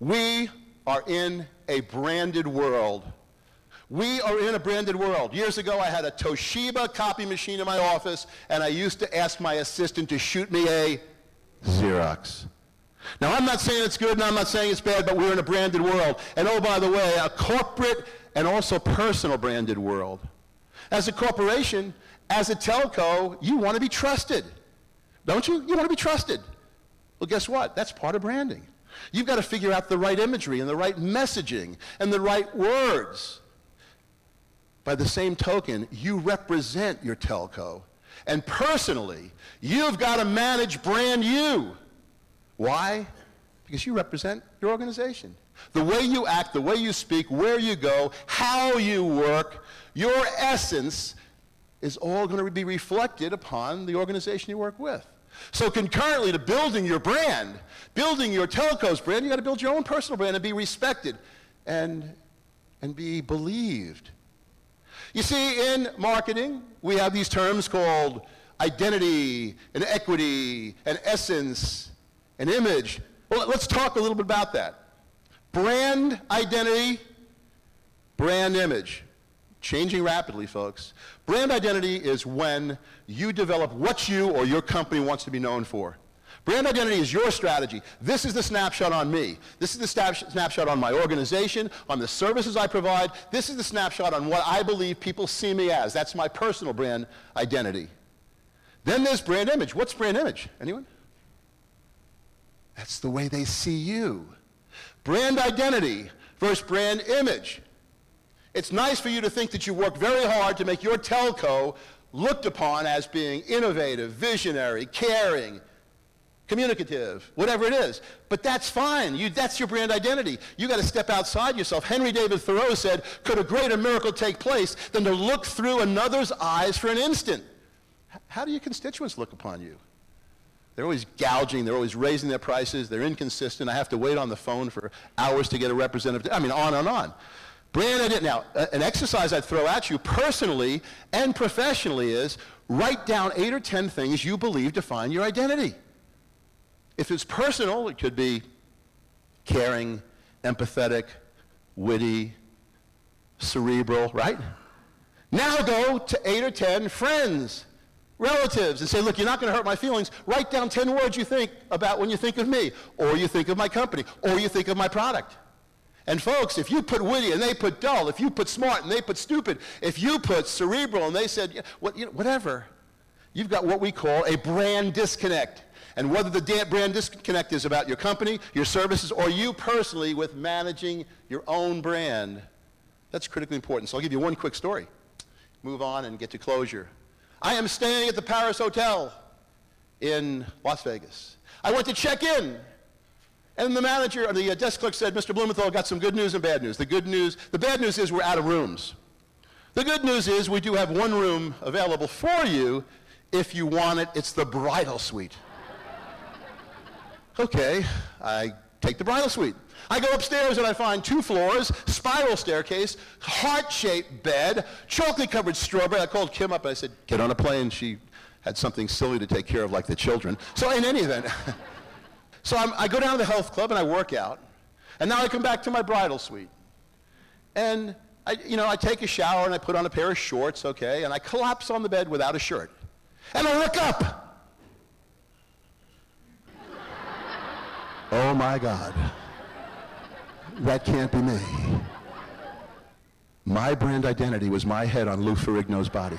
We are in a branded world. We are in a branded world. Years ago, I had a Toshiba copy machine in my office, and I used to ask my assistant to shoot me a Xerox. Now, I'm not saying it's good, and I'm not saying it's bad, but we're in a branded world. And oh, by the way, a corporate and also personal branded world. As a corporation, as a telco, you want to be trusted. Don't you? You want to be trusted. Well, guess what? That's part of branding. You've got to figure out the right imagery and the right messaging and the right words. By the same token, you represent your telco. And personally, you've got to manage brand you. Why? Because you represent your organization. The way you act, the way you speak, where you go, how you work, your essence is all going to be reflected upon the organization you work with. So concurrently to building your brand, building your telco's brand, you got to build your own personal brand and be respected and be believed. You see, in marketing, we have these terms called identity and equity and essence and image. Well, let's talk a little bit about that. Brand identity, brand image. Changing rapidly, folks. Brand identity is when you develop what you or your company wants to be known for. Brand identity is your strategy. This is the snapshot on me. This is the snapshot on my organization, on the services I provide. This is the snapshot on what I believe people see me as. That's my personal brand identity. Then there's brand image. What's brand image? Anyone? That's the way they see you. Brand identity versus brand image. It's nice for you to think that you work very hard to make your telco looked upon as being innovative, visionary, caring, communicative, whatever it is. But that's fine. That's your brand identity. You got to step outside yourself. Henry David Thoreau said, could a greater miracle take place than to look through another's eyes for an instant? How do your constituents look upon you? They're always gouging. They're always raising their prices. They're inconsistent. I have to wait on the phone for hours to get a representative. I mean, on and on. Brand identity. Now, an exercise I'd throw at you personally and professionally is write down 8 or 10 things you believe define your identity. If it's personal, it could be caring, empathetic, witty, cerebral, right? Now go to 8 or 10 friends, relatives, and say, look, you're not going to hurt my feelings. Write down 10 words you think about when you think of me, or you think of my company, or you think of my product. And folks, if you put witty and they put dull, if you put smart and they put stupid, if you put cerebral and they said, yeah, whatever, you've got what we call a brand disconnect. And whether the brand disconnect is about your company, your services, or you personally with managing your own brand, that's critically important. So I'll give you one quick story. Move on and get to closure. I am staying at the Paris Hotel in Las Vegas. I went to check in, and the manager, or the desk clerk said, Mr. Blumenthal, got some good news and bad news. The bad news is we're out of rooms. The good news is we do have one room available for you if you want it. It's the bridal suite. Okay, I take the bridal suite. I go upstairs and I find 2 floors, spiral staircase, heart-shaped bed, chocolate-covered strawberry. I called Kim up and I said, get on a plane. She had something silly to take care of, like the children. So in any event, so I go down to the health club and I work out. And now I come back to my bridal suite. And I take a shower and I put on a pair of shorts, okay, and I collapse on the bed without a shirt. And I look up. Oh my God, that can't be me. My brand identity was my head on Lou Ferrigno's body.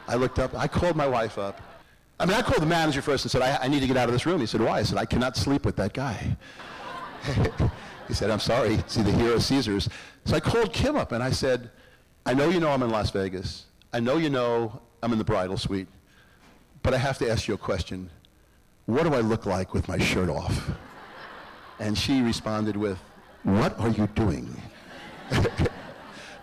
I looked up, I called my wife up. I called the manager first and said, I need to get out of this room. He said, why? I said, I cannot sleep with that guy. He said, I'm sorry, it's either here or Caesars. So I called Kim up and I said, I know you know I'm in Las Vegas. I know you know I'm in the bridal suite. But I have to ask you a question. What do I look like with my shirt off? And she responded with, what are you doing?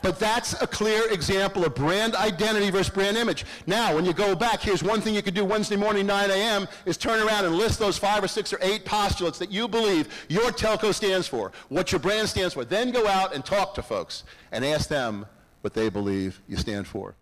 But that's a clear example of brand identity versus brand image. Now, when you go back, here's one thing you could do Wednesday morning, 9 a.m., is turn around and list those 5 or 6 or 8 postulates that you believe your telco stands for, what your brand stands for. Then go out and talk to folks and ask them what they believe you stand for.